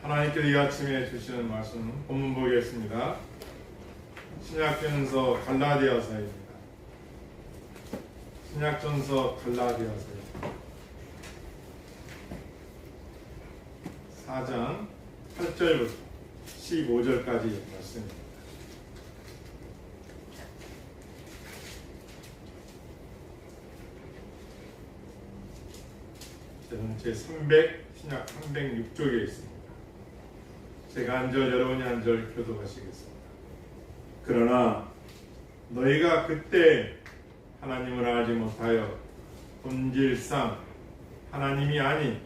하나님께서 이 아침에 주시는 말씀 본문 보겠습니다. 신약전서 갈라디아서입니다. 신약전서 갈라디아서 4장 8절부터 15절까지 말씀입니다. 저는 신약 306쪽에 있습니다. 제가 한 절, 여러분이 한 절 교독하시겠습니다. 그러나 너희가 그때 하나님을 알지 못하여 본질상 하나님이 아닌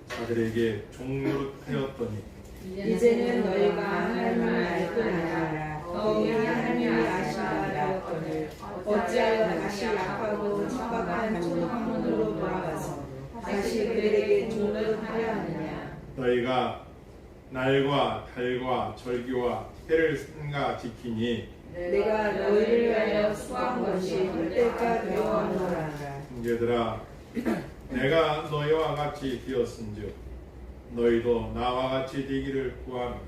자들에게 종노릇하였더니 이제는 너희가 하나님을 알고 나야 더욱이 하나님을 아시나라거늘 어찌하여 다시 약하고 처박한 종학문으로 돌아가서 다시 그들에게 종노릇하려 하느냐. 너희가 날과 달과 절기와 해를 삼가 지키니 내가 너희를 위하여 수고한 것이 헛되가 되어오노라. 형제들아, 내가 너희와 같이 되었은즉 너희도 나와 같이 되기를 구하노라.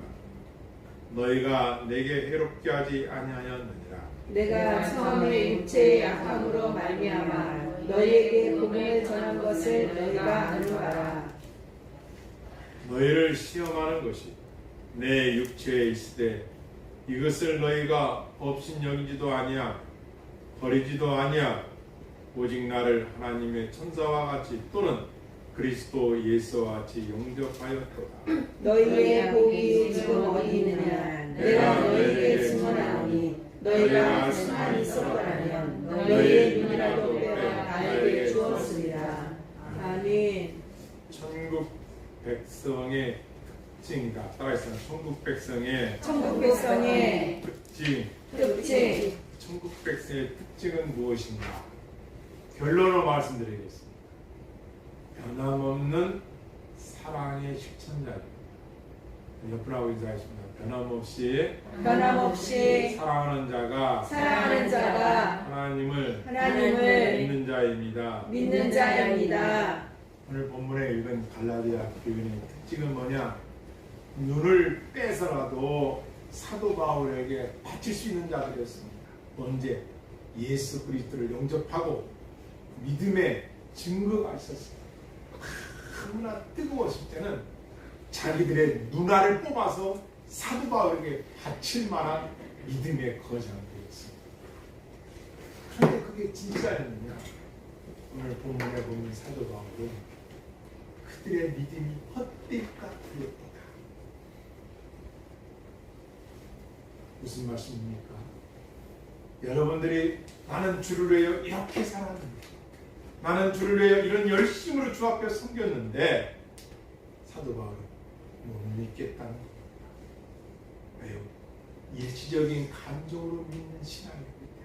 너희가 내게 해롭게 하지 아니하였느니라. 내가 처음에 육체의 약함으로 말미암아 너희에게 복음을 전한 것을 너희가 아노라. 너희를 시험하는 것이 내 육체에 있으되 이것을 너희가 업신여기지도 아니하고 버리지도 아니하고 오직 나를 하나님의 천사와 같이 또는 그리스도 예수와 같이 영접하였도다. 너희의 복이 지금 어디 있느냐. 내가 너희에게 증언하노니 너희가 수많이 썩어라면 너희의 눈이라도 빼어 나에게 주었으리라. 아멘. 천국 백성의 특징이다. 따라해서 천국 백성의 특징. 천국 백성의 특징은 무엇인가? 결론으로 말씀드리겠습니다. 변함없는 사랑의 실천자입니다. 옆분하고 인사하십니다. 변함없이 사랑하는 자가 하나님을 믿는 자입니다. 오늘 본문에 읽은 갈라디아 교인의 특징은 뭐냐? 눈을 빼서라도 사도 바울에게 바칠 수 있는 자들이었습니다. 언제? 예수 그리스도를 영접하고 믿음의 증거가 있었습니다. 너무나 뜨거웠을 때는 자기들의 누나를 뽑아서 사도 바울에게 바칠 만한 믿음의 거장들이었습니다. 그런데 그게 진짜였느냐? 오늘 본문에 보면 사도 바울은 그들의 믿음이 헛되까 되었다. 무슨 말씀입니까? 여러분들이 나는 주를 위하여 이렇게 살았는데, 나는 주를 위하여 이런 열심으로 주 앞에 섬겼는데, 사도 바울은 못 믿겠다는 겁니다. 왜요? 일시적인 감정으로 믿는 신앙이기 때문에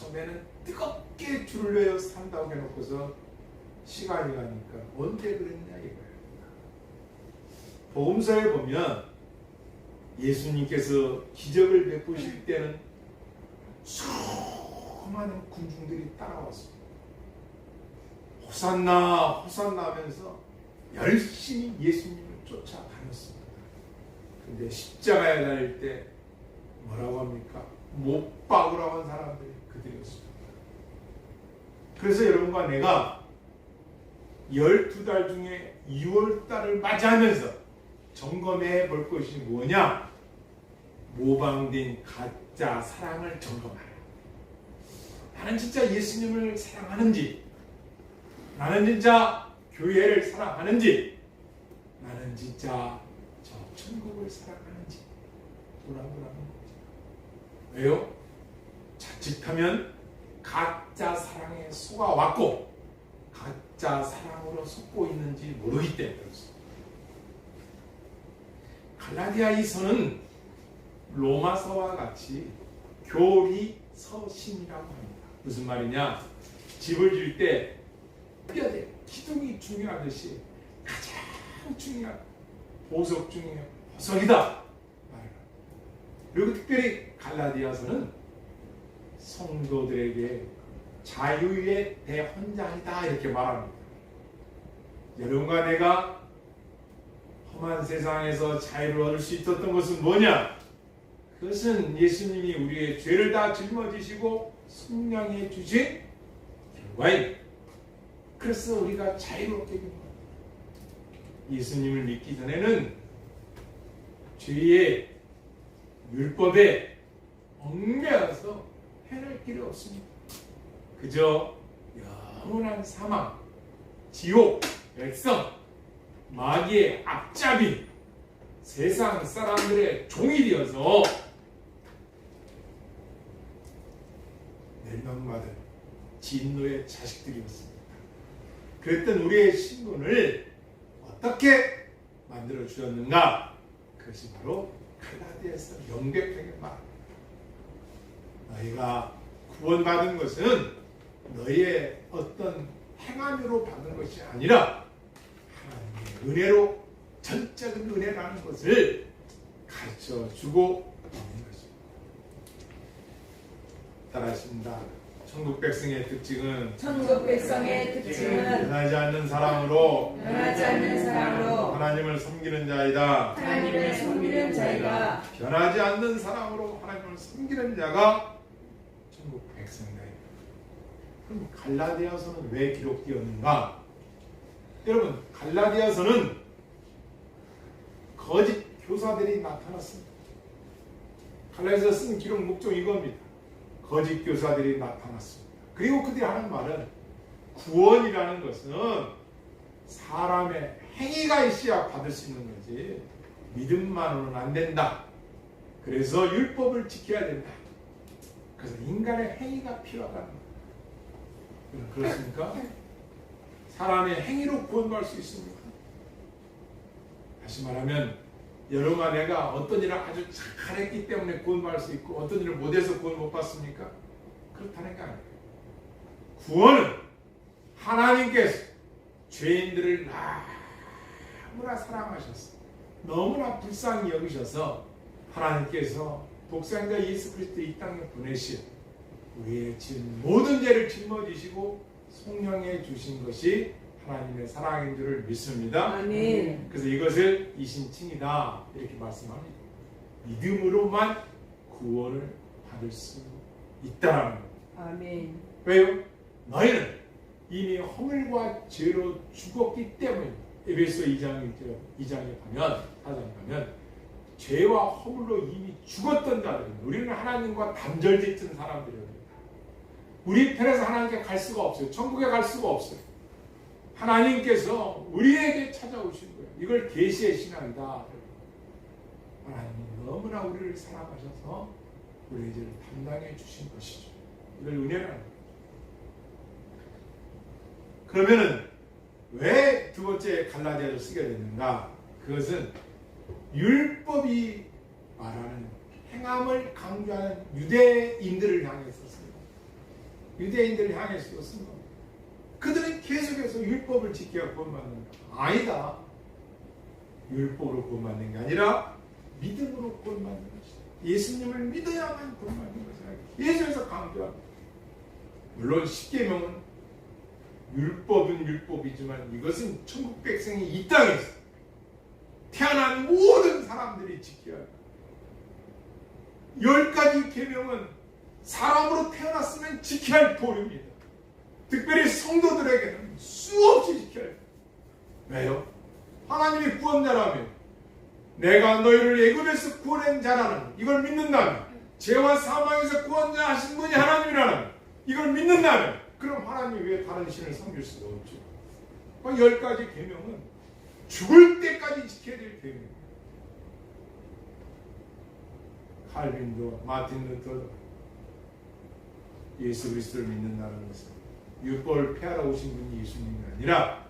처음에는 뜨겁게 주를 위하여 산다고 해놓고서 시간이 가니까 언제 그랬냐 이거예요. 복음서에 보면 예수님께서 기적을 베푸실 때는 수많은 군중들이 따라왔습니다. 호산나 호산나 하면서 열심히 예수님을 쫓아다녔습니다. 근데 십자가에 달릴 때 뭐라고 합니까? 못 박으라고 한 사람들이 그들이었습니다. 그래서 여러분과 내가 12달 중에 2월달을 맞이하면서 점검해 볼 것이 뭐냐? 모방된 가짜 사랑을 점검하라. 나는 진짜 예수님을 사랑하는지, 나는 진짜 교회를 사랑하는지, 나는 진짜 저 천국을 사랑하는지 돌아보라는 거죠. 왜요? 자칫하면 가짜 사랑에 속아왔고 가짜 사랑으로 속고 있는지 모르기 때문에 그렇습니다. 갈라디아 이서는 로마서와 같이 교리서신이라고 합니다. 무슨 말이냐? 집을 지을 때 뼈대, 기둥이 중요하듯이 가장 중요한 보석 중에 보석이다. 그리고 특별히 갈라디아서는 성도들에게 자유의 대헌장이다 이렇게 말합니다. 여러분과 내가 험한 세상에서 자유를 얻을 수 있었던 것은 뭐냐? 그것은 예수님이 우리의 죄를 다 짊어지시고 속량해 주신 결과입니다. 그래서 우리가 자유롭게 된 겁니다. 예수님을 믿기 전에는 죄의 율법에 얽매여서 해낼 길이 없습니다. 그저 영원한 사망, 지옥, 백성, 마귀의 앞잡이, 세상 사람들의 종이 되어서 멸망받은 진노의 자식들이었습니다. 그랬던 우리의 신분을 어떻게 만들어 주었는가? 그것이 바로 갈라디아서 명백하게 말합니다. 너희가 구원받은 것은 너희의 어떤 행함으로 받는 것이 아니라 하나님의 은혜로, 전적인 은혜라는 것을 가르쳐 주고 있는 것입니다. 따라하십니다. 천국 백성의 특징은 변하지 않는 사랑으로 하나님을 섬기는 자이다. 변하지 않는 사랑으로 하나님을 섬기는 자가 천국 백성이다. 그럼 갈라디아서는 왜 기록되었는가? 여러분, 갈라디아서는 거짓 교사들이 나타났습니다. 갈라디아서 쓴 기록 목적이 이겁니다. 거짓 교사들이 나타났습니다. 그리고 그들이 하는 말은 구원이라는 것은 사람의 행위가 있어야 받을 수 있는 거지 믿음만으로는 안 된다. 그래서 율법을 지켜야 된다. 그래서 인간의 행위가 필요하다는 거예요. 그렇습니까? 사람의 행위로 구원받을 수 있습니까? 다시 말하면 여러분과 내가 어떤 일을 아주 잘했기 때문에 구원받을 수 있고 어떤 일을 못해서 구원 못 받습니까? 그렇다는 게 아니에요. 구원은 하나님께서 죄인들을 너무나 사랑하셔서 너무나 불쌍히 여기셔서 하나님께서 독생자 예수 그리스도 이 땅에 보내시어 우리의 모든 죄를 짊어지시고 속량해 주신 것이 하나님의 사랑인 줄을 믿습니다. 아멘. 그래서 이것을 이신칭이다 이렇게 말씀합니다. 믿음으로만 구원을 받을 수 있다라는 겁니다. 아멘. 왜요? 너희는 이미 허물과 죄로 죽었기 때문에 에베소 2장에 가면 4장에 가면 죄와 허물로 이미 죽었던 자들입니다. 우리는 하나님과 단절짓은 사람들입니다. 우리 편에서 하나님께 갈 수가 없어요. 천국에 갈 수가 없어요. 하나님께서 우리에게 찾아오신 거예요. 이걸 계시의 신앙이다. 하나님이 너무나 우리를 사랑하셔서 우리의 죄를 담당해 주신 것이죠. 이걸 은혜라는 거예요. 그러면은 왜 두 번째 갈라디아를 쓰게 됐는가? 그것은 율법이 말하는 행함을 강조하는 유대인들을 향해 썼습니다. 유대인들을 향해서 쓴 겁니다. 그들은 계속해서 율법을 지켜야 구원받는 거예요. 아니다. 율법으로 구원받는 게 아니라 믿음으로 구원받는 것이다. 예수님을 믿어야만 구원받는 것이다. 예수에서 강조합니다. 물론 십계명은 율법은 율법이지만 이것은 천국 백성이 이 땅에서 태어난 모든 사람들이 지켜야 합니다. 10가지 계명은 사람으로 태어났으면 지켜야 할 도리입니다. 특별히 성도들에게는 수없이 지켜야 합니다. 왜요? 하나님이 구원자라면 내가 너희를 애굽에서 구원한 자라는 이걸 믿는다면 죄와 사망에서 구원자하신 분이 하나님이라는 이걸 믿는다면 그럼 하나님이 왜 다른 신을 섬길 수가 없죠? 10가지 계명은 죽을 때까지 지켜야 될 계명입니다. 칼빈도 마틴 루터도 예수 그리스도를 믿는다는 것은 율법을 폐하러 오신 분이 예수님이 아니라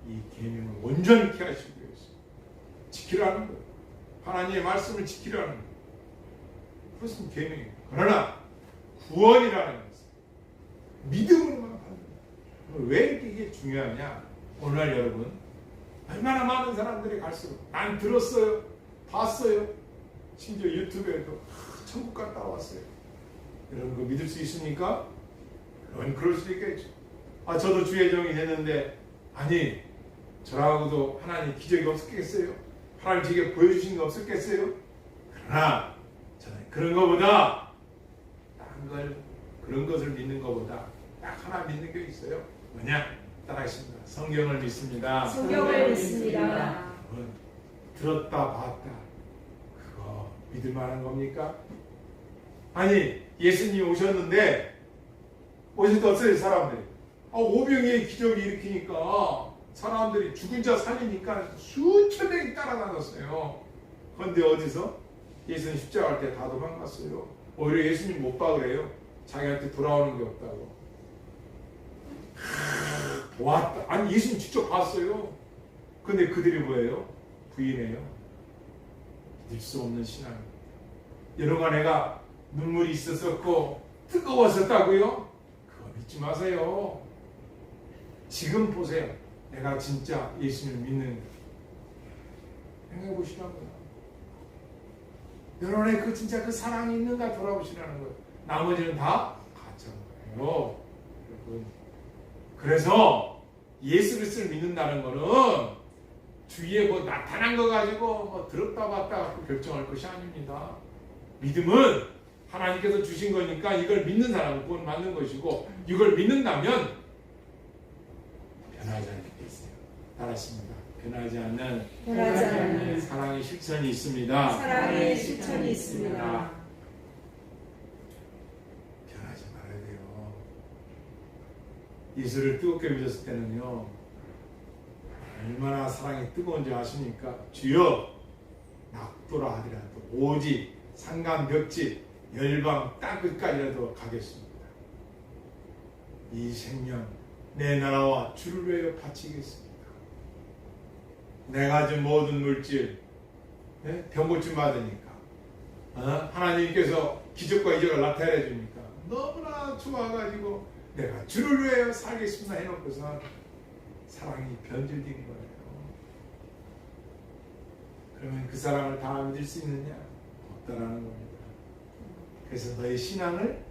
이 계명을 온전히 하시기 위해서 지키라는 거예요. 하나님의 말씀을 지키라는 거예요. 그것은 계명이에요. 그러나 구원이라는 것은 믿음으로만 받는 거예요. 왜 이렇게 이게 중요하냐? 오늘날 여러분 얼마나 많은 사람들이 갈수록 난 들었어요, 봤어요, 심지어 유튜브에도 천국 갔다 왔어요. 여러분 그거 믿을 수 있습니까? 여러분 그럴 수 있겠죠. 저도 주의 종이 됐는데 아니 저라고도 하나님 기적이 없었겠어요? 하나님 제게 보여주신 게 없었겠어요? 그러나 저는 그런 것보다 그런 것을 믿는 것보다 딱 하나 믿는 게 있어요. 뭐냐? 따라하십니다. 성경을 믿습니다. 성경을 믿습니다. 들었다 봤다 그거 믿을 만한 겁니까? 아니 예수님이 오셨는데 어쨌든 사람들이 오병이의 기적이 일으키니까 사람들이 죽은 자 살리니까 수천 명이 따라다녔어요. 그런데 어디서? 예수님 십자가 할 때 다 도망갔어요. 오히려 예수님 못 봐 그래요. 자기한테 돌아오는 게 없다고. 왔다. 아니 예수님 직접 봤어요. 근데 그들이 뭐예요? 부인해요. 믿을 수 없는 신앙입니다. 여러분 내가 눈물이 있었었고 뜨거웠었다고요? 그거 믿지 마세요. 지금 보세요. 내가 진짜 예수님을 믿는 생각해 보시라고요. 여러분의 그 진짜 그 사랑이 있는가 돌아보시라는 거예요. 나머지는 다 가짜인 거예요. 여러분. 그래서 예수 그리스도를 믿는다는 거는 주위에 뭐 나타난 거 가지고 뭐 들었다 봤다 결정할 것이 아닙니다. 믿음은 하나님께서 주신 거니까 이걸 믿는 사람은 구원 받는 것이고 이걸 믿는다면 변하지 않게 돼 있어요. 따라하십니다. 변하지 않는 사랑의 실천이 있습니다. 사랑의 실천이 있습니다. 변하지 말아야 돼요. 예수를 뜨겁게 믿었을 때는요 얼마나 사랑이 뜨거운지 아십니까? 주여 낙도라 하더라도 오직 상간벽지 열방 땅끝까지라도 가겠습니다. 이 생명 내 나라와 주를 위하여 바치겠습니다. 내가 준 모든 물질 병고침 받으니까 하나님께서 기적과 이적을 나타내 주니까 너무나 좋아가지고 내가 주를 위하여 살겠습니다 해놓고서 사랑이 변질된 거예요. 그러면 그 사랑을 다 믿을 수 있느냐? 없다라는 겁니다. 그래서 너의 신앙을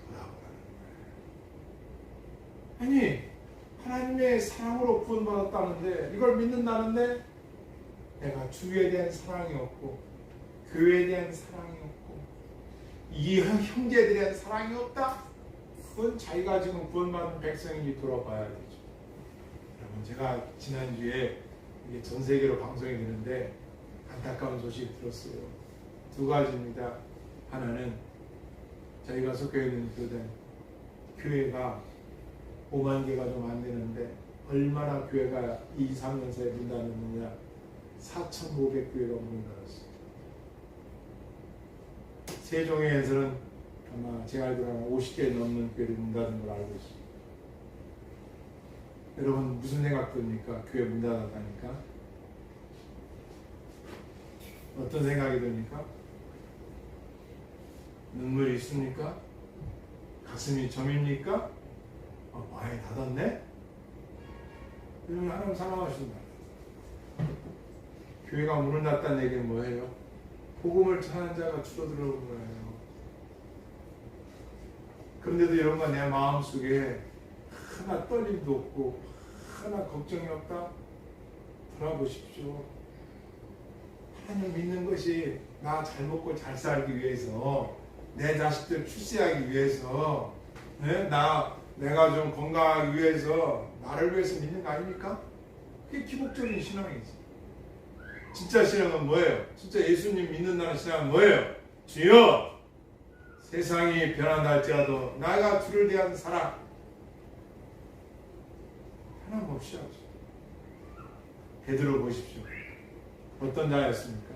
돌아보라는 거예요. 아니 하나님의 사랑으로 구원받았다는데 이걸 믿는다는데 내가 주에 대한 사랑이 없고 교회에 대한 사랑이 없고 이 형제에 대한 사랑이 없다? 그건 자기가 지금 구원받은 백성인지 돌아봐야 되죠. 여러분 제가 지난주에 이게 전 세계로 방송이 되는데 안타까운 소식 들었어요. 두 가지입니다. 하나는 저희가 속해 있는 교회가 5만 개가 좀 안 되는데 얼마나 교회가 2, 3년 사이에 문 닫았느냐 4,500교회가 문을 닫았어요. 세종에서는 아마 제가 알기로는 50개 넘는 교회를 문 닫은 걸 알고 있습니다. 여러분 무슨 생각 듭니까? 교회 문 닫았다니까? 어떤 생각이 듭니까? 눈물이 있습니까? 가슴이 점입니까? 많이 닫았네? 이러면 하나님 사랑하신다. 교회가 문을 닫다는 얘기는 뭐예요? 복음을 전하는 자가 줄어들어오는 거예요. 그런데도 여러분과 내 마음속에 하나 떨림도 없고 하나 걱정이 없다? 돌아보십시오. 하나님 믿는 것이 나 잘 먹고 잘 살기 위해서, 내 자식들 출세하기 위해서, 내가 좀 건강하기 위해서, 나를 위해서 믿는 거 아닙니까? 그게 기복적인 신앙이지. 진짜 신앙은 뭐예요? 진짜 예수님 믿는다는 신앙은 뭐예요? 주여, 세상이 변한다 할지라도 나가 주를 대한 사랑 하나없이 하죠. 베드로 보십시오. 어떤 자였습니까?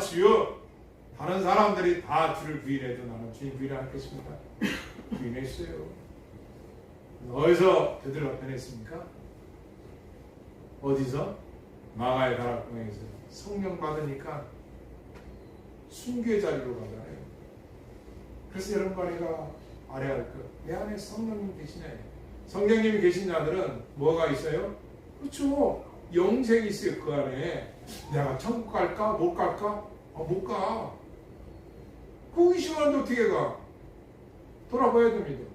주여, 다른 사람들이 다 주를 부인해도 나는 주님 부인할 것입니다. 부인했어요. 어디서 베드로가 변했습니까? 어디서? 마가의 다락방에서 성령 받으니까 순교의 자리로 가잖아요. 그래서 여러분과 내가 알아야 할 것, 내 안에 성령님 계시냐? 성령님이 계신 자들은 뭐가 있어요? 그렇죠. 영생이 있어요. 그 안에. 내가 천국 갈까? 못 갈까? 못 가. 호기심하는데 어떻게 가? 돌아봐야 됩니다.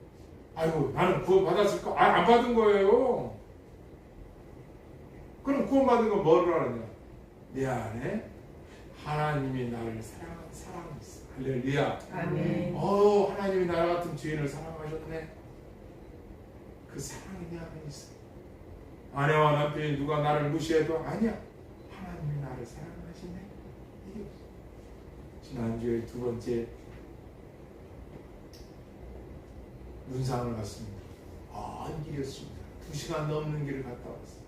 아이고, 나는 구원 받았을까? 안 받은 거예요. 그럼 구원 받은 건 뭐를 하느냐? 내 안에 하나님이 나를 사랑하는 사랑이 있어. 할렐루야. 아멘. 하나님이 나와 같은 죄인을 사랑하셨네. 그 사랑이 내 안에 있어. 아내와 남편이 누가 나를 무시해도 아니야. 하나님이 나를 사랑하시네. 이게 없어. 지난주에 두 번째 문상을 갔습니다. 먼 길이었습니다. 2시간 넘는 길을 갔다 왔어요.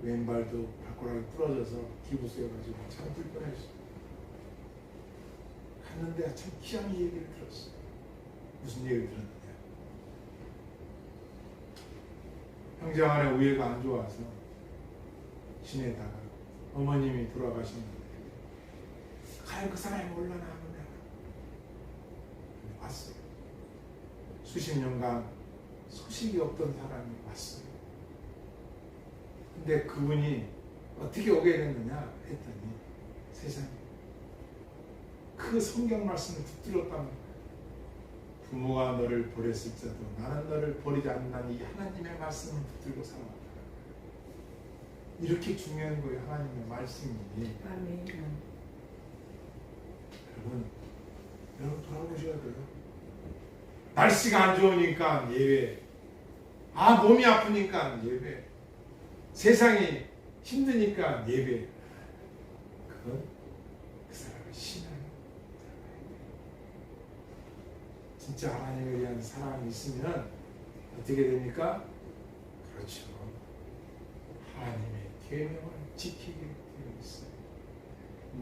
왼발도 발가락이 부러져서 기부스여가지고 참 불편했어요. 갔는데 참 희한한 얘기를 들었어요. 무슨 얘기를 들었느냐? 형제 안에 우애가 안 좋아서 지내다가 어머님이 돌아가셨는데 그 사람이 몰라나 하는데 왔어요. 수십 년간 소식이 없던 사람이 왔어요. 근데 그분이 어떻게 오게 됐느냐 했더니 세상에 그 성경 말씀을 붙들었다는 거예요. 부모가 너를 버렸을지라도 나는 너를 버리지 않는다는 이 하나님의 말씀을 붙들고 살아왔다. 이렇게 중요한 거예요. 하나님의 말씀이. 아멘. 여러분 돌아보셔야 돼요. 날씨가 안 좋으니까 예외. 몸이 아프니까 예외. 세상이 힘드니까 예배. 그건 그 사람의 신앙이 진짜 하나님에 대한 사랑이 있으면 어떻게 됩니까? 그렇죠. 하나님의 계명을 지키게 되어 있어요.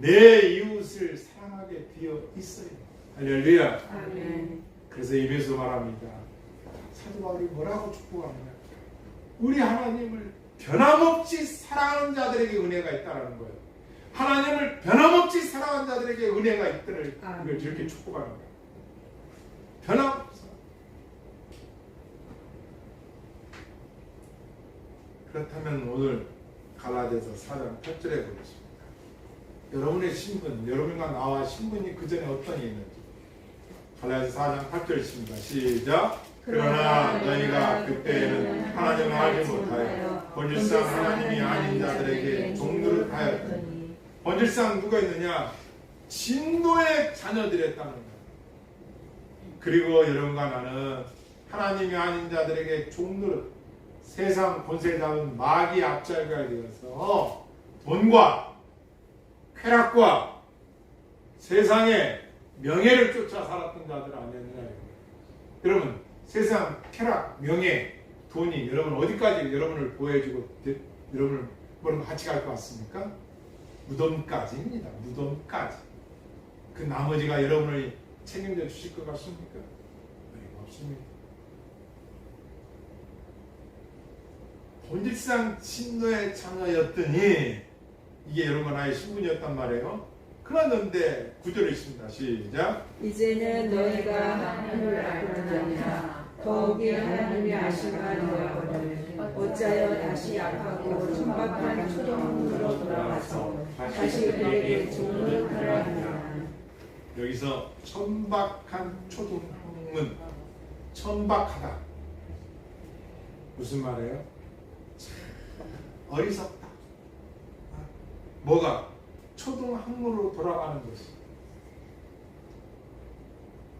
내 이웃을 사랑하게 되어 있어요. 할렐루야. 아멘. 그래서 입에서 말합니다. 사도 바울이 뭐라고 축복합니까? 우리 하나님을 변함없이 사랑하는 자들에게 은혜가 있다는 거예요. 하나님을 변함없이 사랑하는 자들에게 은혜가 있다를 이걸 저렇게 축복하는 거예요. 변함없어. 그렇다면 오늘 갈라디아서 4장 8절에 보겠습니다. 여러분의 신분, 여러분과 나와 신분이 그 전에 어떤 게 있는지. 갈라디아서 4장 8절 있습니다. 시작. 그러나 너희가 그때에는 하나님을 알지 못하여 본질상 하나님이 아닌 자들에게 종노릇하였더니. 본질상 누가 있느냐? 진노의 자녀들이었다는 거예요. 그리고 여러분과 나는 하나님이 아닌 자들에게 종노릇, 세상 권세 잡은 마귀 앞잘가에 되어서 돈과 쾌락과 세상의 명예를 쫓아 살았던 자들 아니었느냐. 여러분, 세상 쾌락, 명예, 돈이 여러분 어디까지 여러분을 보호해주고 여러분을 뭐랑 같이 갈 것 같습니까? 무덤까지입니다. 무덤까지. 그 나머지가 여러분을 책임져 주실 것 같습니까? 없습니다. 본질상 진노의 자녀였더니 이게 여러분 나의 신분이었단 말이에요. 그러는데 9절에 있습니다. 시작. 이제는 너희가 하나님을 알고나니라. 더욱이 하나님이 아시나 되었거늘 어찌하여 다시 약하고 천박한 초동으로 돌아가서 다시 그에게 종을 하라 하느냐. 여기서 천박한 초동은 천박하다. 무슨 말이에요? 어리석다. 뭐가? 초등학문으로 돌아가는 것이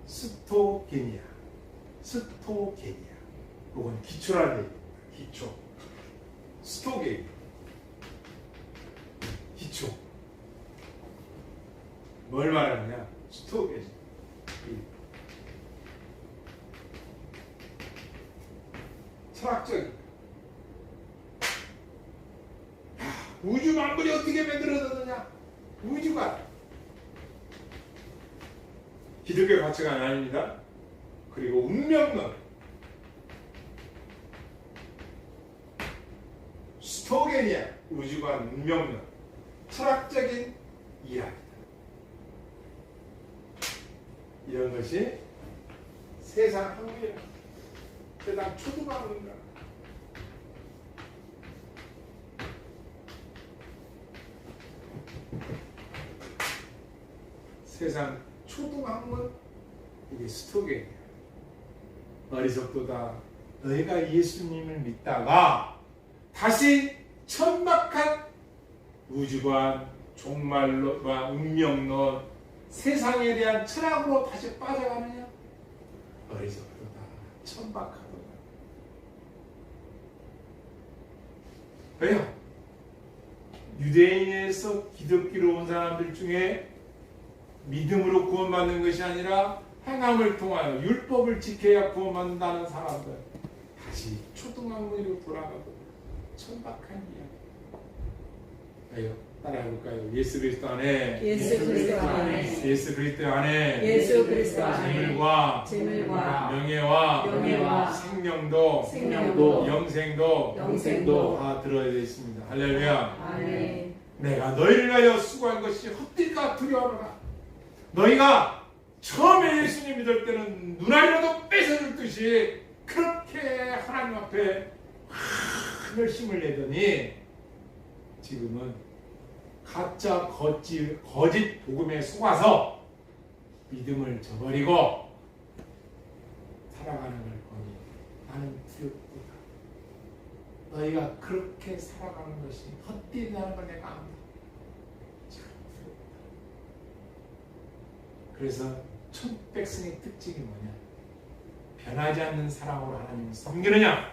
스토게니아. 스토게니아. 그건 기초라는 얘기입니다. 기초. 스토게니아. 기초. 뭘 말하느냐? 스토게니아. 철학적인. 우주 만물이 어떻게 만들어졌느냐? 우주가 기독교 가치관이 아닙니다. 그리고 운명론, 스토게니아, 우주관 운명론, 철학적인 이야기다. 이런 것이 세상 학문이다. 세상 초등학문이다. 세상 초등학문, 이게 스토게니아. 어리석도다. 너희가 예수님을 믿다가 다시 천박한 우주관, 종말론과 운명론, 세상에 대한 철학으로 다시 빠져가느냐? 어리석도다. 천박하도다. 왜요? 유대인에서 기독교로 온 사람들 중에 믿음으로 구원받는 것이 아니라 행함을 통하여 율법을 지켜야 구원받는다는 사람들, 다시 초등학문으로 돌아가고 천박한 이야기. 왜요? 따라해볼까요? 예수 그리스도 안에, 예수 그리스도 안에, 예수 그리스도 안에, 예수 그리스도 안에 재물과 명예와 생명도 영생도 다 들어야 되어 있습니다. 할렐루야. 아멘. 내가 너희를 위하여 수고한 것이 헛될까 두려워하노라. 너희가 처음에 예수님 믿을 때는 눈알이라도 뺏어줄 듯이 그렇게 하나님 앞에 열심을 내더니 지금은 가짜 거짓 복음에 속아서 믿음을 저버리고 살아가는 걸 보니 나는 두렵구나. 너희가 그렇게 살아가는 것이 헛되다는 걸 내가 압니다. 참 두렵다. 그래서 첫 백성의 특징이 뭐냐? 변하지 않는 사랑으로 하나님을 섬기느냐?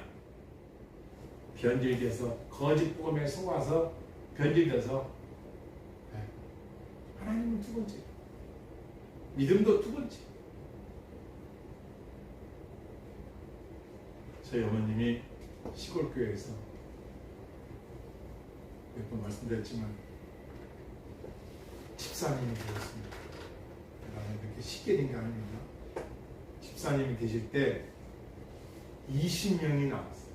변질돼서 거짓 복음에 속아서 변질돼서 하나님은 두 번째, 믿음도 두 번째. 저희 어머님이 시골 교회에서 몇 번 말씀드렸지만 집사님이 되었습니다. 그렇게 쉽게 된 게 아닙니다. 집사님이 되실 때 20명이 나왔어요.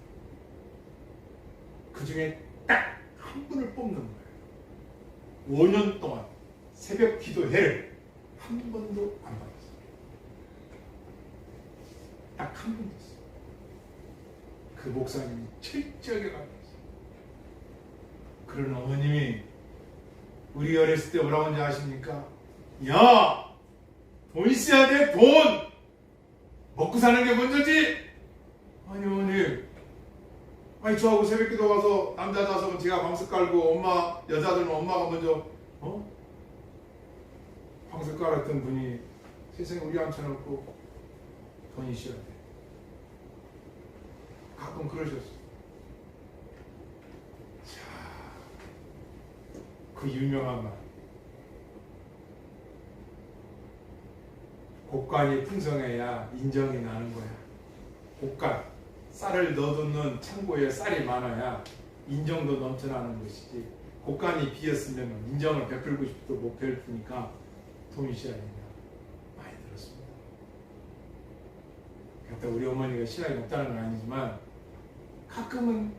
그 중에 딱 한 분을 뽑는 거예요. 5년 동안 새벽 기도회를 한 번도 안 받았어요. 딱 한 번 됐어요. 그 목사님이 철저하게 감사했어요. 그런 어머님이 우리 어렸을 때 뭐라고 하는지 아십니까? 야! 돈 있어야 돼, 돈! 먹고 사는 게 먼저지! 아니, 어머니. 아니, 저하고 새벽기도 가서 남자 5은 제가 방석 깔고 여자들은 엄마가 먼저, 방석 깔았던 분이 세상에 우리 앉혀놓고 돈 있어야 돼. 가끔 그러셨어요. 자, 그 유명한 말. 곡간이 풍성해야 인정이 나는 거야. 곡간. 쌀을 넣어두는 창고에 쌀이 많아야 인정도 넘쳐나는 것이지. 곡간이 비었으면 인정을 베풀고 싶어도 못 베풀니까 돈이 있어야 된다. 많이 들었습니다. 그러니까 우리 어머니가 신앙이 없다는 건 아니지만 가끔은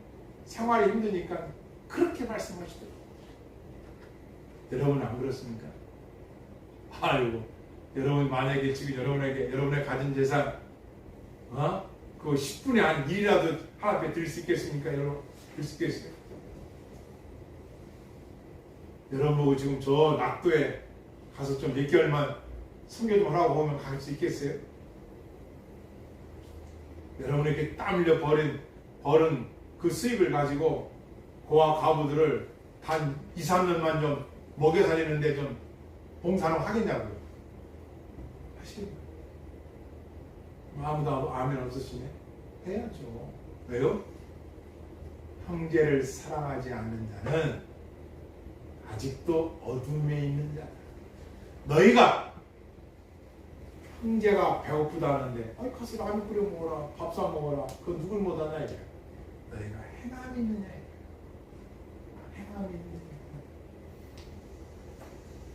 생활이 힘드니까 그렇게 말씀하시더라고요. 여러분 안 그렇습니까? 아이고, 여러분 만약에 지금 여러분의 가진 재산, 그거 10분의 한 1이라도 하나님께 드릴 수 있겠습니까? 여러분, 드릴 수 있겠어요? 여러분 보고 지금 저 낙도에 가서 좀 몇 개월만 선교 좀 하라고 하면 갈 수 있겠어요? 여러분에게 땀 흘려 벌은 그 수입을 가지고 고아 가부들을 단 2, 3년만 좀 먹여 살리는데 좀 봉사는 하겠냐고요? 하시겠나요? 아무도 아멘 없으시네? 해야죠. 왜요? 형제를 사랑하지 않는 자는 아직도 어둠에 있는 자다. 너희가 형제가 배고프다는데 아이 가서 라면 끓여 먹어라, 밥 사 먹어라. 그건 누굴 못하냐 이게. 너희가 행함이 있느냐 이게. 행함이 있느냐.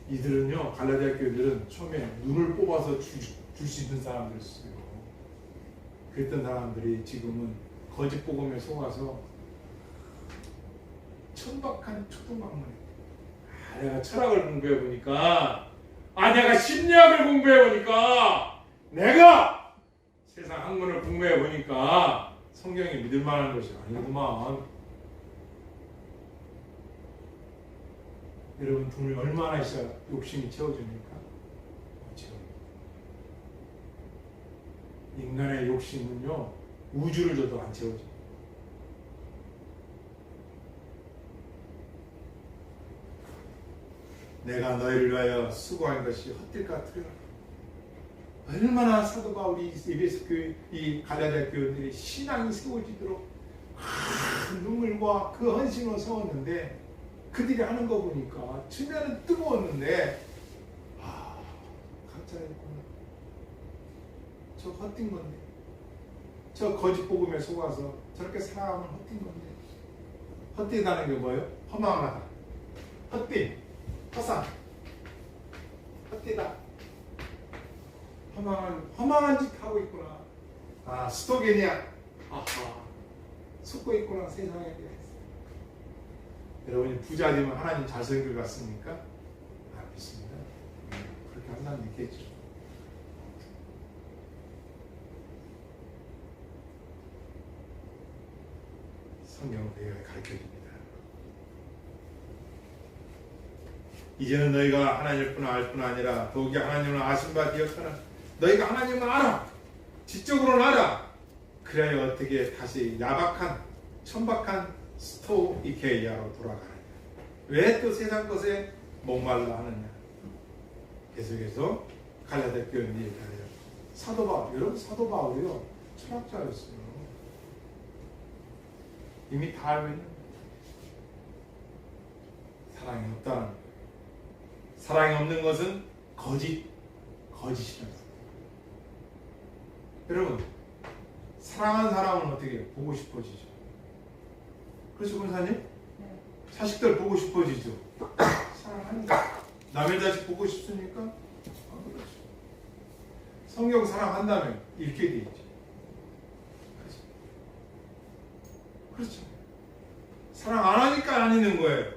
이들은요, 갈라디아 교회들은 처음에 눈을 뽑아서 줄 수 있는 사람들이었어요. 그랬던 사람들이 지금은 거짓 복음에 속아서 천박한 초등학문에 내가 철학을 공부해 보니까 내가 심리학을 공부해 보니까 내가 세상 학문을 공부해 보니까 성경이 믿을 만한 것이 아니구만. 여러분 돈을 얼마나 있어야 욕심이 채워집니까? 인간의 욕심은요 우주를 줘도 안 채워져. 내가 너희를 위하여 수고한 것이 헛될 것 같으려. 얼마나 사도 바울이 에베소 교회, 이 갈라디아 교회들이 신앙이 세워지도록 눈물과 그 헌신을 세웠는데 그들이 하는 거 보니까 처음에는 뜨거웠는데 가짜였구나. 저 헛된 건데, 저 거짓 복음에 속아서 저렇게 살아가면 헛된 건데. 헛되다는 게 뭐예요? 허망하다, 헛됨, 허상, 헛되다, 허망한 짓 하고 있구나. 스토게니아, 속고 있구나 세상에 대해서. 여러분이 부자 되면 하나님 잘생길 것 같습니까? 믿습니다. 그렇게 항상 믿겠죠. 성경은 우리가 가르쳐줍니다. 이제는 너희가 하나님을 뿐 알 뿐 아니라 더욱이 하나님을 아신 바 되었더라. 너희가 하나님을 알아. 지적으로는 알아. 그래야 어떻게 다시 야박한 천박한 스토이케이아로 돌아가느냐. 왜 또 세상 것에 목말라 하느냐. 계속해서 갈라디아 교회는 얘기하래요. 사도 바울, 여러분 사도 바울이요 철학자였어요. 이미 다 알고 있는 거예요. 사랑이 없다는 거예요. 사랑이 없는 것은 거짓이라는 거예요. 여러분 사랑하는 사람은 어떻게 보고 싶어지죠? 그렇죠, 권사님? 네. 자식들 보고 싶어지죠? 사랑하니까. 남의 자식 보고 싶습니까? 그렇죠. 성경 사랑한다면 읽게 돼 있죠. 그렇죠. 사랑 안 하니까 안 있는 거예요.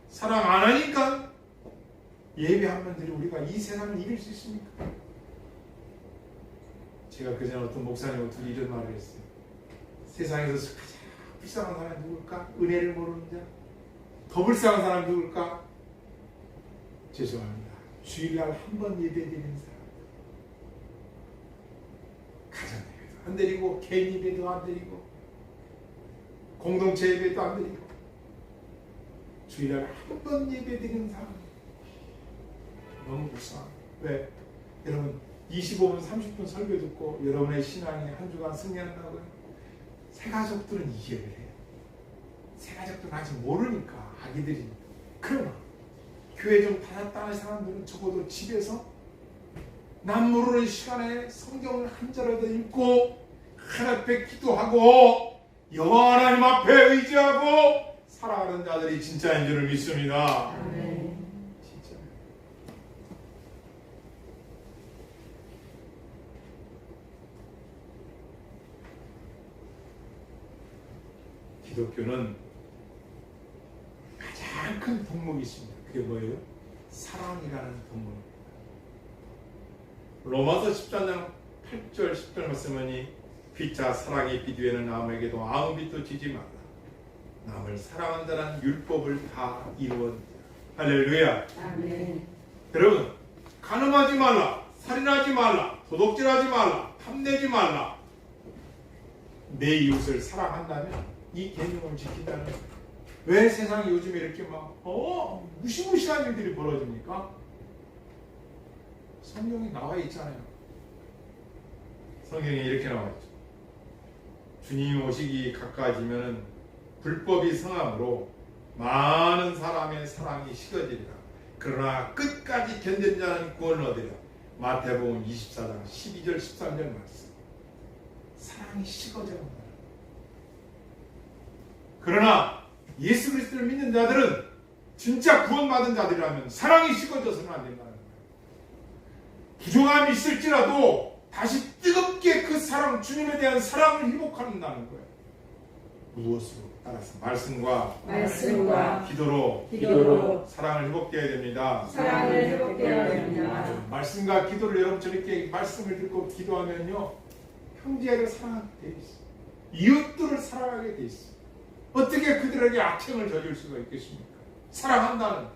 사랑 안 하니까 예배 한 번들이 우리가 이 세상을 이길 수 있습니까? 제가 그전에 어떤 목사님 어떻게 이런 말을 했어요. 세상에서 가장 불쌍한 사람이 누굴까? 은혜를 모르는 자. 더 불쌍한 사람이 누굴까? 죄송합니다. 주일날 한 번 예배드리는 사람. 가정 예배도 안 드리고 개인 예배도 안 드리고 공동체 예배도 안 드리고 주일날 한 번 예배드리는 사람. 너무 불쌍해. 왜? 여러분 25분 30분 설교 듣고 여러분의 신앙이 한 주간 승리한다고요? 새가족들은 이해를 해요. 새가족들은 아직 모르니까 아기들이니까. 그러나 교회 좀 다녔다는 사람들은 적어도 집에서 남 모르는 시간에 성경을 한 자라도 읽고 하나님 앞에 기도하고 여호와 하나님 앞에 의지하고 살아가는 자들이 진짜인 줄을 믿습니다. 아멘. 진짜. 기독교는 가장 큰 덕목이 있습니다. 그게 뭐예요? 사랑이라는 덕목입니다. 로마서 13장 8절 10절 말씀하니 피차 사랑의 빛 외에는 아무에게도 아무 빛도 지지 말라. 남을 사랑한다는 율법을 다 이루었다. 할렐루야. 아멘. 여러분, 간음하지 말라, 살인하지 말라, 도둑질하지 말라, 탐내지 말라. 내 이웃을 사랑한다면 이 계명을 지킨다는 거예요. 왜 세상이 요즘에 이렇게 막 무시무시한 일들이 벌어집니까? 성경에 나와 있잖아요. 성경에 이렇게 나와 있죠. 주님 오시기 가까워지면 불법이 성함으로 많은 사람의 사랑이 식어지리라. 그러나 끝까지 견딘 자는 구원을 얻으리라. 마태복음 24장 12절 13절 말씀. 사랑이 식어져 온다. 그러나 예수 그리스도를 믿는 자들은 진짜 구원받은 자들이라면 사랑이 식어져서는 안 된다는 거예요. 부족함이 있을지라도 다시 뜨겁게 그 사랑, 주님에 대한 사랑을 회복한다는 거예요. 무엇으로? 따라서 말씀과 기도로 사랑을 회복되어야 됩니다. 사랑을 회복되어야 됩니다. 말씀과 기도를 여러분 저렇게 말씀을 듣고 기도하면요, 형제를 사랑하게 돼 있어. 이웃들을 사랑하게 돼 있어. 어떻게 그들에게 악행을 저질 수가 있겠습니까? 사랑한다는,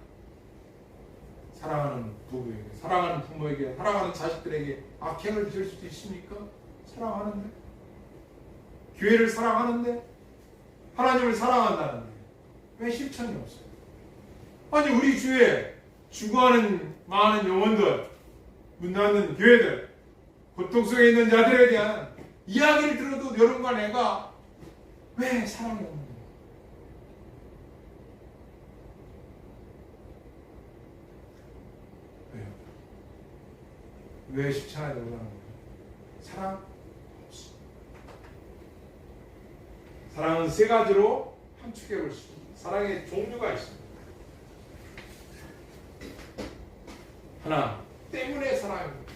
사랑하는 부부에게, 사랑하는 부모에게, 사랑하는 자식들에게 악행을 저질 수도 있습니까? 사랑하는데, 교회를 사랑하는데, 하나님을 사랑한다는데 왜 실천이 없어요? 아니, 우리 주에 죽어가는 많은 영혼들, 문 닫는 교회들, 고통 속에 있는 자들에 대한 이야기를 들어도 여러분과 내가 왜 사랑이 없는 거예요? 왜요? 왜 실천하지 못하는 거예요? 사랑? 없어. 사랑은 세 가지로 함축해 볼 수 있습니다. 사랑의 종류가 있습니다. 하나, 때문에 사랑입니다.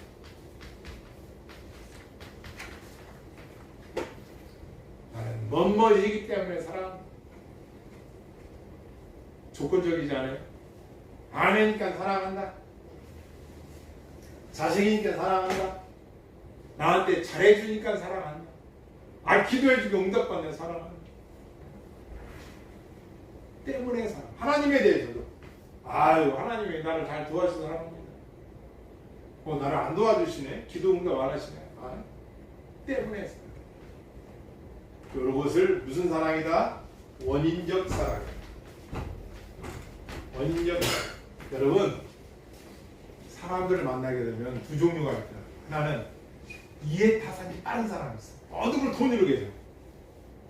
나는 뭐뭐이기 때문에 사랑. 조건적이지 않아요? 아내니까 사랑한다. 자식이니까 사랑한다. 나한테 잘해주니까 사랑한다. 기도해주고 응답받는 사랑한다. 때문에 사랑. 하나님에 대해서도 하나님이 나를 잘 도와주셔서 사랑합니다. 나를 안 도와주시네. 기도 응답 안 하시네. 때문에 사랑. 이것을 무슨 사랑이다? 원인적 사랑. 원인적 사랑. 여러분, 사람들을 만나게 되면 두 종류가 있다. 하나는 이해타산이 빠른 사람이 있어. 모든 걸 돈으로 계셔.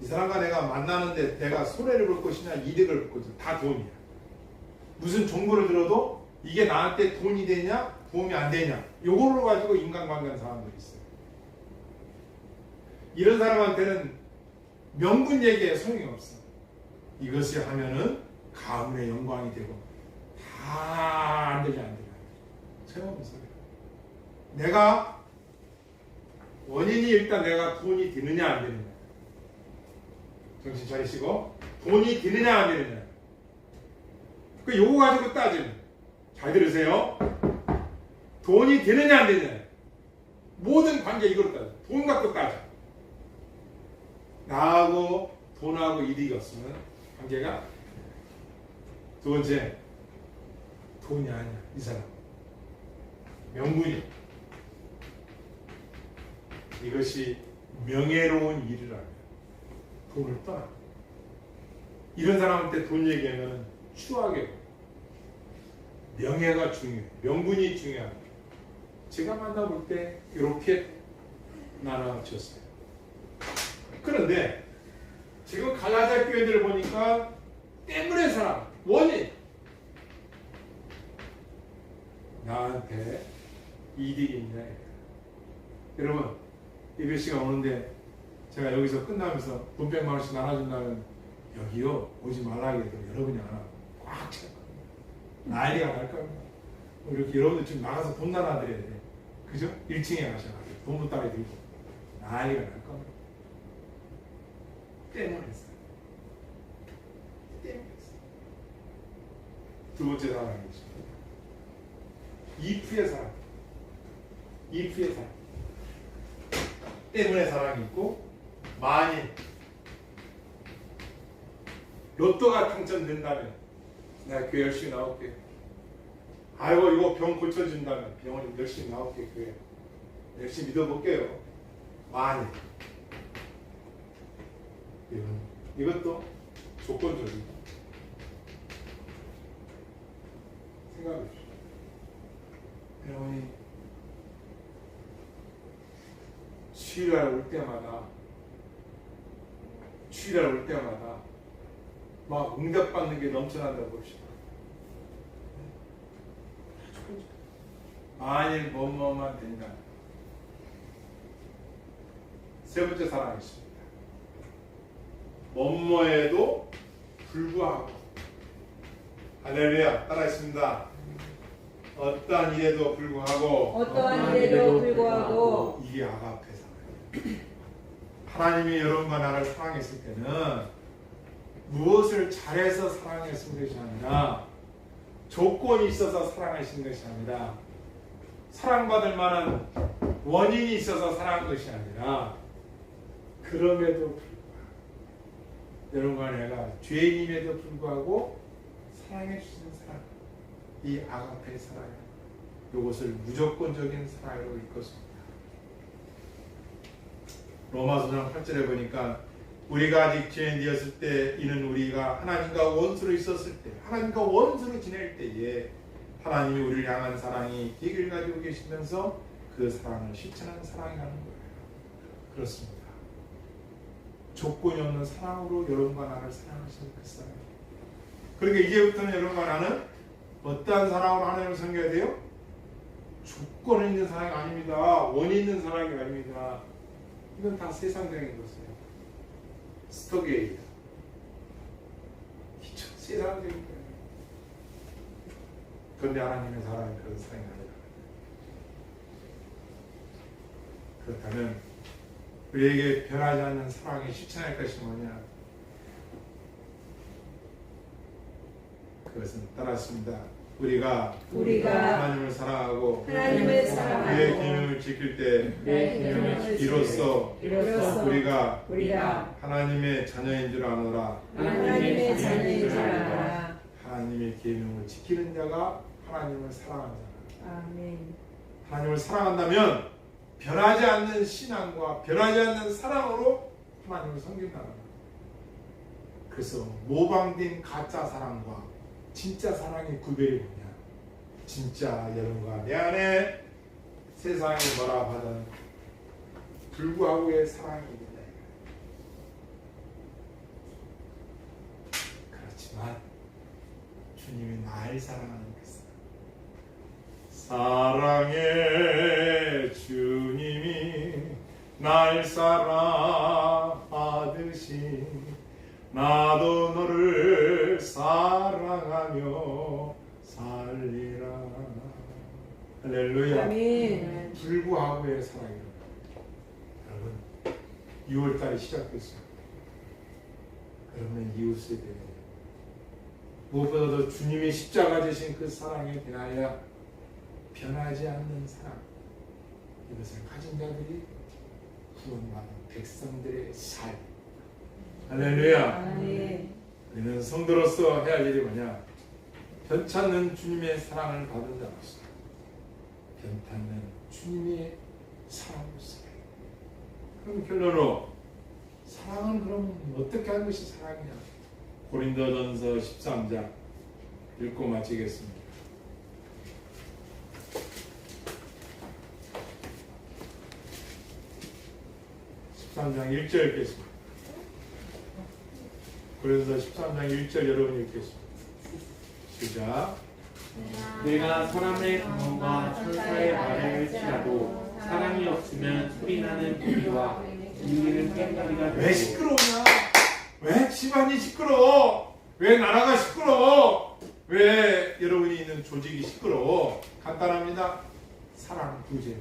이 사람과 내가 만나는데 내가 손해를 볼 것이냐 이득을 볼 것이냐 다 돈이야. 무슨 정보를 들어도 이게 나한테 돈이 되냐 도움이 안 되냐 요걸로 가지고 인간관계하는 사람들이 있어요. 이런 사람한테는 명분 얘기에 소용이 없어. 이것이 하면은 가문의 영광이 되고 다 안 되냐 안 되냐 소용없는 소리야. 내가 원인이 일단 내가 돈이 되느냐 안 되느냐. 정신 차리시고 돈이 되느냐 안 되느냐. 요거 가지고 따지면 잘 들으세요. 돈이 되느냐 안 되느냐. 모든 관계 이걸로 따져. 돈 갖고 따져. 나하고 돈하고 이득이 없으면 관계가. 두 번째, 돈이 아니야 이 사람. 명분이. 이것이 명예로운 일이라면 돈을 떠나. 이런 사람한테 돈 얘기하면 추하게 명예가 중요해. 명분이 중요합니다. 제가 만나볼 때 이렇게 나눠졌어요. 그런데 지금 갈라디아 교회들을 보니까 때문에 사람, 원인. 나한테 이득이 있냐. 여러분, 예배 시간 오는데 제가 여기서 끝나면서 돈 100만 원씩 나눠준다면 여기요 오지 말라 해도 여러분이 안 하고 꽉 찰 겁니다. 난리가 날 겁니다. 이렇게 여러분들 지금 나가서 돈 나눠드려야 돼. 그죠? 1층에 가셔가지고 돈 보따리 들고 난리가 날 겁니다. 때문에 했어요. 때문에 했어요. 두 번째 사랑이죠. 이프의 사랑. if의 사랑 때문에 사랑이 있고, 만일 로또가 당첨된다면 내가 교회 열심히 나올게. 아이고 이거 병 고쳐준다면 병원에 열심히 나올게. 교회 열심히 믿어볼게요. 만일 이것도 조건적이고 생각해 주십시오. 여러분이 주일날 올 때마다 막 응답받는 게 넘쳐난다 봅시다. 만일 뭐뭐만 된다면. 세 번째 사랑이 있습니다. 뭐뭐에도 불구하고. 할렐루야. 따라했습니다. 어떠한 일에도 불구하고. 이게 아가페 사랑이에요. 하나님이 여러분과 나를 사랑했을 때는 무엇을 잘해서 사랑했은 것이 아니라 조건이 있어서 사랑하신 것이 아니라 사랑받을 만한 원인이 있어서 사랑한 것이 아니라 그럼에도 불구하고 여러분과 내가 죄인임에도 불구하고 사랑해 주시는 사랑, 이 아가페 사랑, 이것을 무조건적인 사랑으로 이끌었습니다. 로마서 8절에 보니까 우리가 아직 죄인되었을 때 이는 우리가 하나님과 원수로 있었을 때, 하나님과 원수로 지낼 때에 하나님이 우리를 향한 사랑이 길을 가지고 계시면서 그 사랑을 실천하는 사랑이라는 거예요. 그렇습니다. 조건이 없는 사랑으로 여러분과 나를 사랑하시는 그 사랑. 그러니까 이제부터는 여러분과 나는 어떠한 사랑으로 하나님을 섬겨야 돼요? 조건 있는 사랑이 아닙니다. 원이 있는 사랑이 아닙니다. 이건 다 세상적인 것이에요. 스토게이다. 세상적인 거예요. 그런데 하나님의 사랑은 그런 사랑이 아니라. 그렇다면 우리에게 변하지 않는 사랑의 실천할 것이 뭐냐? 그것은 따랐습니다. 우리가 하나님을 사랑하고 그의 계명을 지킬 때 이로써 우리가 하나님의 자녀인 줄 아노라. 하나님의 계명을 지키는 자가 하나님을 사랑하는 자라. 하나님을 사랑한다면 변하지 않는 신앙과 변하지 않는 사랑으로 하나님을 섬긴다는 거예요. 그래서 모방된 가짜 사랑과 진짜 사랑의 구별이 뭐냐? 진짜 여러분과 내 안에 세상에 뭐라 하든 불구하고의 사랑입니다. 그렇지만 주님이 날 사랑하는 그 사랑의 주님이 날 사랑하듯이 나도 너를 사랑하며 살리라. 할렐루야. 아멘. 불구하고의 사랑이에요. 여러분 6월달이 시작됐어요. 그러면 이웃에 대해 무엇보다도 주님이 십자가 지신 그 사랑에 대하여 변하지 않는 사랑, 이것을 가진 자들이 구원받은 백성들의 삶. 할렐루야. 우리는 성도로서 해야 할 일이 뭐냐? 변찮는 주님의 사랑을 받은 자로서 변찮는 주님의 사랑으로서. 그럼 결론으로 사랑은 그럼 어떻게 하는 것이 사랑이냐? 고린도전서 13장 읽고 마치겠습니다. 13장 1절 읽겠습니다. 고린도전서 13장 1절 여러분 읽겠습니다. 시작. 내가 사람의 방언과 천사의 말을 할지라도 사랑이 없으면 소리나는 소리와 울리는 꽹과리가 왜 시끄러우냐? 왜 집안이 시끄러워? 왜 나라가 시끄러워? 왜 여러분이 있는 조직이 시끄러워? 간단합니다. 사랑 부재.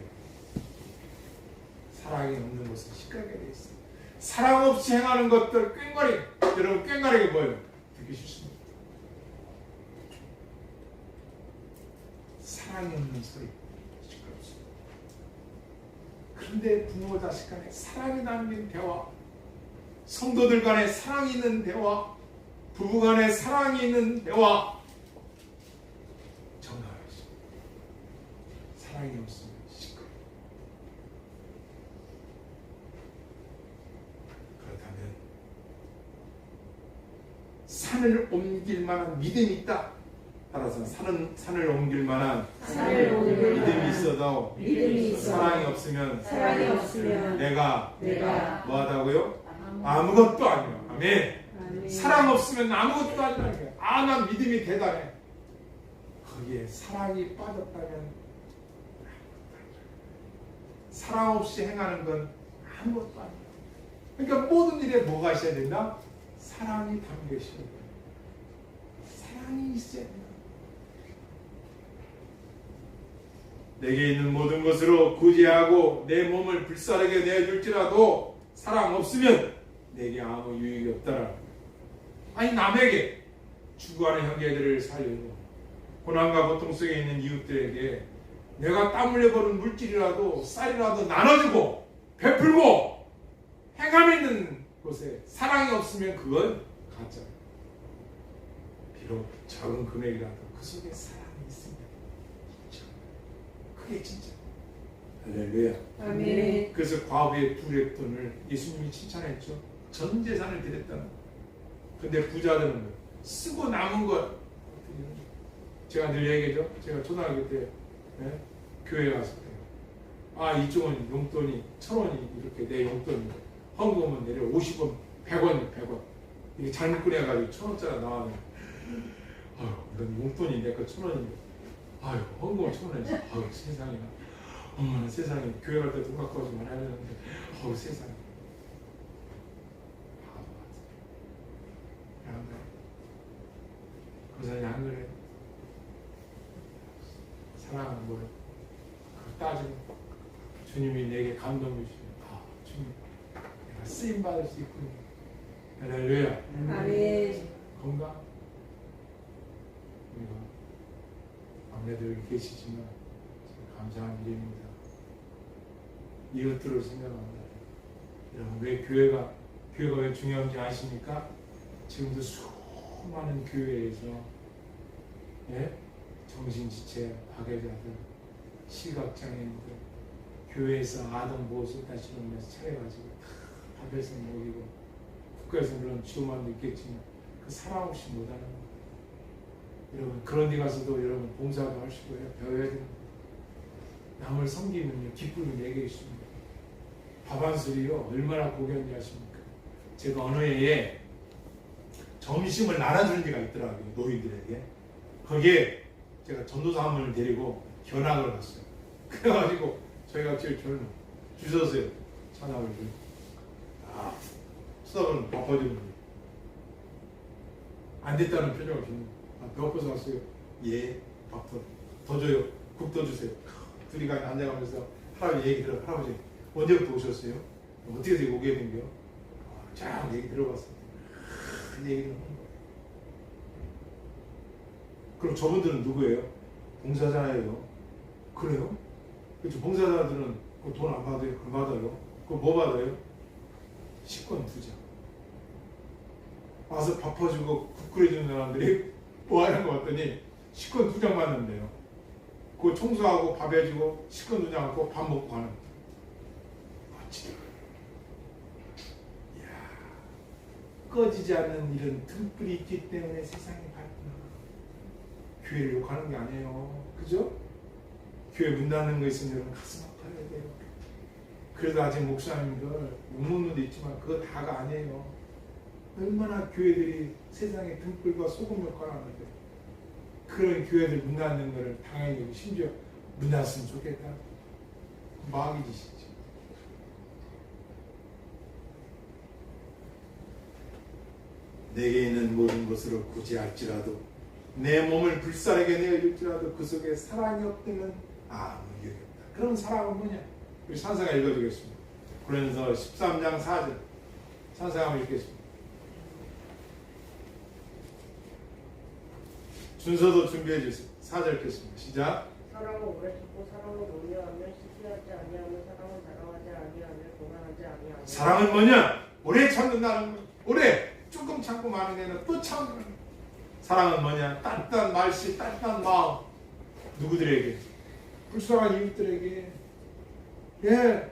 사랑이 없는 것은 시끄럽게 돼 있어요. 사랑 없이 행하는 것들 꽹과리. 여러분 꽹과리가 뭐예요? 듣기 싫습니다. 사랑이 없는 소리 시끄럽습니다. 그런데 부모 자식 간에 사랑이 담긴 대화, 성도들 간에 사랑이 있는 대화, 부부 간에 사랑이 있는 대화, 정답이죠. 사랑이 없으면 시끄러워. 그렇다면 산을 옮길 만한 믿음이 있다. 따라서 산을 옮길 만한 믿음이 있어도 사랑이 없으면 내가 뭐하다고요? 아무것도 아니야. 아멘. 사랑 없으면 아무것도 아니라는 거야. 난 믿음이 대단해. 거기에 사랑이 빠졌다면 사랑 없이 행하는 건 아무것도 아니야. 그러니까 모든 일에 뭐가 있어야 된다? 사랑이 담겨 있어야 된다. 사랑이 있어야 된다. 내게 있는 모든 것으로 구제하고 내 몸을 불사르게 내어줄지라도 사랑 없으면 내게 아무 유익이 없다라. 아니, 남에게 죽어가는 형제들을 살리고 고난과 고통 속에 있는 이웃들에게 내가 땀 흘려 버는 물질이라도 쌀이라도 나눠주고 베풀고 행함 있는 곳에 사랑이 없으면 그건 가짜. 비록 작은 금액이라도 그 속에 사랑이 있습니다. 그게 진짜. 할렐루야. 아멘. 그래서 과부의 두 렙돈을 예수님이 칭찬했죠. 전 재산을 드렸다는 거. 근데 부자들은 쓰고 남은 것. 제가 늘 얘기하죠. 제가 초등학교 때 교회 갔을 때 이쪽은 용돈이 1,000원이 이렇게 내 용돈이 헌금은 내려 50원, 100원, 100원 이게 잘못 꺼내가지고 1,000원짜리 나왔네. 이건 용돈이 내거 1,000원인데 헌금을 1,000원이지. 세상에나. 엄마는 세상에 교회 갈 때 돈 갖고 가지 말아야 되는데 세상에. 그래서 안 그래. 사랑은 뭐예요? 따지고 주님이 내게 감동 주시면 주님 내가 쓰임 받을 수 있군요. 할렐루야. 아멘. 건강. 우리가 아무래도 여기 계시지만 감사한 일입니다. 이웃들을 생각합니다. 여러분, 왜 교회가 왜 중요한지 아십니까? 지금도 수많은 교회에서 정신지체 파괴자들, 시각장애인들, 교회에서 아동보호소 다시 오면서 차려가지고 밥에서 먹이고, 국가에서 물론 지원만도 있겠지만 그 사랑 없이 못하는 거예요. 여러분, 그런 데 가서도 여러분 봉사도 하시고 배워야 됩니다. 남을 섬기는 기쁨이 내게 있습니다. 밥 한 술이요 얼마나 고귀한지 아십니까? 제가 어느 해에 점심을 나눠주는 데가 있더라고요. 노인들에게. 거기에 제가 전도사 한 분을 데리고 견학을 갔어요. 그래가지고 저희가 제일 젊은 주셔서요. 찬양을 좀 수다보는 바빠지는 거예요. 안 됐다는 표정을 짓는 거예요. 배고파서 왔어요. 예, 밥 더 줘요. 국 더 주세요. 둘이 앉아가면서 할아버지 얘기 들어. 할아버지 언제부터 오셨어요? 어떻게 해서 오게 된 거요? 쫙 얘기 들어봤어요. 그 얘기를 하는 거예요. 그럼 저분들은 누구예요? 봉사자예요. 그래요? 그렇죠. 봉사자들은 돈 안 받아요? 안 받아요? 그럼 뭐 받아요? 식권 2장. 와서 밥 퍼주고 국 끓여주는 사람들이 뭐 하는 거 같더니 식권 2장 받는데요. 그거 청소하고 밥 해주고 식권 2장 갖고 밥 먹고 가는 거예요. 멋지다. 이야, 꺼지지 않는 이런 등불이 있기 때문에 세상이 밝구나. 교회를 욕하는 게 아니에요. 그죠? 교회 문 닫는 거 있으면 여러분 가슴 아파야 돼요. 그래도 아직 목사님들 욕먹는 데 있지만 그거 다가 아니에요. 얼마나 교회들이 세상에 등불과 소금 역할을 하는데 그런 교회들 문 닫는 거를 당연히 심지어 문 닫았으면 좋겠다. 마귀 짓이지. 내게 있는 모든 것으로 구제할지라도 내 몸을 불사르게 내어줄지라도 그 속에 사랑이 없다면 아무 유익이 없다. 그런 사랑은 뭐냐? 우리 찬사가 읽어주겠습니다. 고린도서 13장 4절 찬사가 한번 읽겠습니다. 순서도 준비해 주세요. 4절 읽겠습니다. 시작. 사랑은 오래 참고 사랑은 온유하며 시기하지 아니하며 사랑은 자랑하지 사랑은 뭐냐? 오래 참는다는 거. 오래 조금 참고 많은 애는 또 참는 거. 사랑은 뭐냐? 따뜻한 말씨, 따뜻한 마음. 누구들에게? 불쌍한 이웃들에게. 예.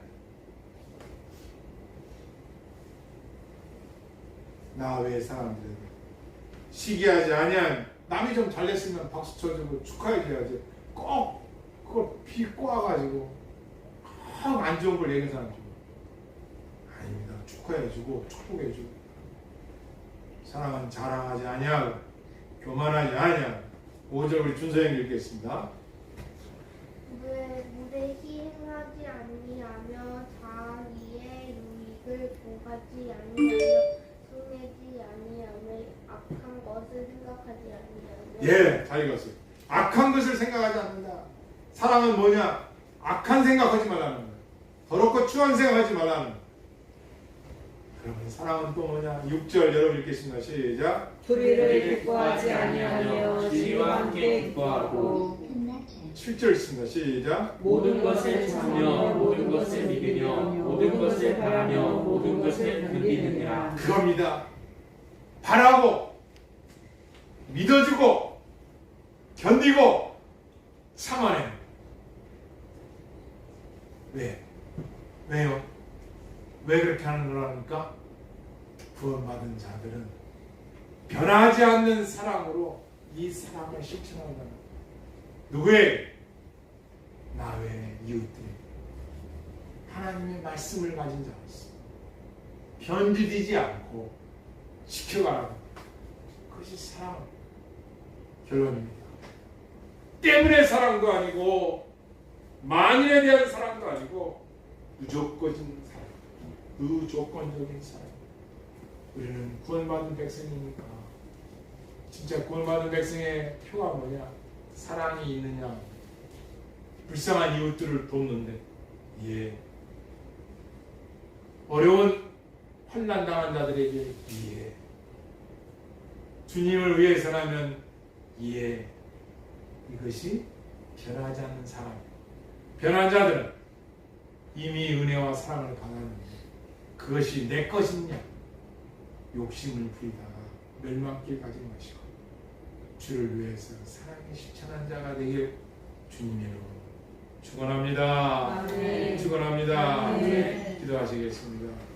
나 외의 사람들에게. 시기하지 아니한 남이 좀 잘됐으면 박수 쳐주고 축하해줘야지. 꼭 그걸 비꼬아가지고 안 좋은 걸 얘기하는 사람 좀 아닙니다. 축하해주고 축복해주고. 사랑은 자랑하지 아니하고 교만하지 아니하고. 5절 우리 준서형 읽겠습니다. 무례히 행하지 아니하며 자기의 유익을 구하지 아니하며 성내지 아니하며 악한 것을 생각하지 아니하며. 예, 잘 읽었어요. 악한 것을 생각하지 않는다. 사랑은 뭐냐? 악한 생각하지 말라는 거예요. 더럽고 추한 생각하지 말라는 거예요. 그러면 사랑은 또 뭐냐? 6절 여러분 읽겠습니다. 시작. 불의를 기뻐하지 아니하며 진리와 함께 기뻐하고 7절 있습니다. 시작. 모든 것을 참으며 모든 것을 믿으며 모든 것을 바라며 모든 것을 견디느니라. 그겁니다. 바라고 믿어주고 견디고 참아내는. 왜? 왜요? 왜 그렇게 하는 거라니까? 구원받은 자들은 변하지 않는 사랑으로 이 사랑을 실천한다는 거예요. 누구에게? 나 외에 이웃들에게. 하나님의 말씀을 가진 자로서 변질되지 않고 지켜가는 그것이 사랑 결론입니다. 때문에 사랑도 아니고 만인에 대한 사랑도 아니고 무조건적인 사랑, 무조건적인 사랑. 우리는 구원받은 백성이니까 진짜 구원받은 백성의 표가 뭐냐? 사랑이 있느냐? 불쌍한 이웃들을 돕는데, 예. 어려운 환난 당한 자들에게, 예. 주님을 위해서라면, 예. 이것이 변하지 않는 사랑. 변한 자들은 이미 은혜와 사랑을 받았는데 그것이 내 것이냐? 욕심을 부리다가 멸망길 가지 마시고 주를 위해서 사랑에 실천한 자가 되길 주님의 이름으로 축원합니다. 아멘. 축원합니다. 아멘. 기도하시겠습니다.